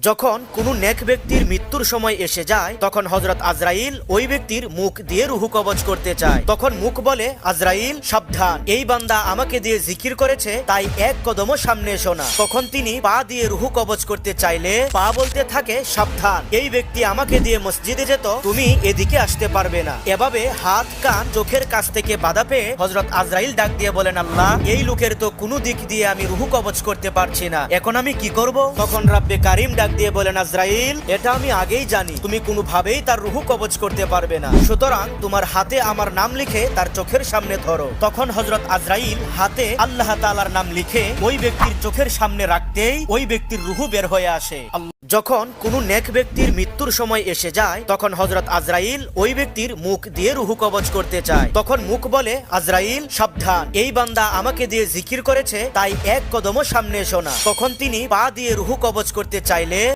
যখন কোনো নেক ব্যক্তির মৃত্যুর সময় এসে যায় তখন হযরত আজরাইল ওই ব্যক্তির মুখ দিয়ে রুহু কবজ করতে চায়। তখন মুখ বলে, আজরাইল সাবধান, এই বান্দা আমাকে দিয়ে জিকির করেছে, তাই এক কদমও সামনে এসো না। তখন তিনি পা দিয়ে রুহু কবজ করতে চাইলে পা বলতে থাকে, সাবধান, এই ব্যক্তি আমাকে দিয়ে মসজিদে যেত, তুমি এদিকে আসতে পারবে না। এভাবে হাত কান চোখের কাছ থেকে বাধা পেয়ে হযরত আজরাইল ডাক দিয়ে বলেন, আল্লাহ, এই লোকের তো কোনো দিক দিয়ে আমি রুহু কবজ করতে পারছি না, এখন আমি কি করব? তখন রাব্বে কারিম ডাক দিয়ে বলেন, আজরাইল, এটা আমি আগেই জানি তুমি কোনোভাবেই তার রুহু কবজ করতে পারবে না, সুতরাং তোমার হাতে আমার নাম লিখে তার চোখের সামনে ধরো। তখন হযরত আজরাইল হাতে আল্লাহ তাআলার নাম লিখে ওই ব্যক্তির চোখের সামনে রাখতেই ওই ব্যক্তির রুহু বের হয়ে আসে। যখন কোনো নেক ব্যক্তির মৃত্যুর সময় এসে যায় তখন হযরত আজরাইল ওই ব্যক্তির মুখ দিয়ে রুহু কবজ করতে চায়। তখন মুখ বলে, আজরাইল সাবধান, এই বান্দা আমাকে দিয়ে জিকির করেছে, তাই এক কদমও সামনে এসো না। তখন তিনি পা দিয়ে রুহু কবজ করতে চাইলে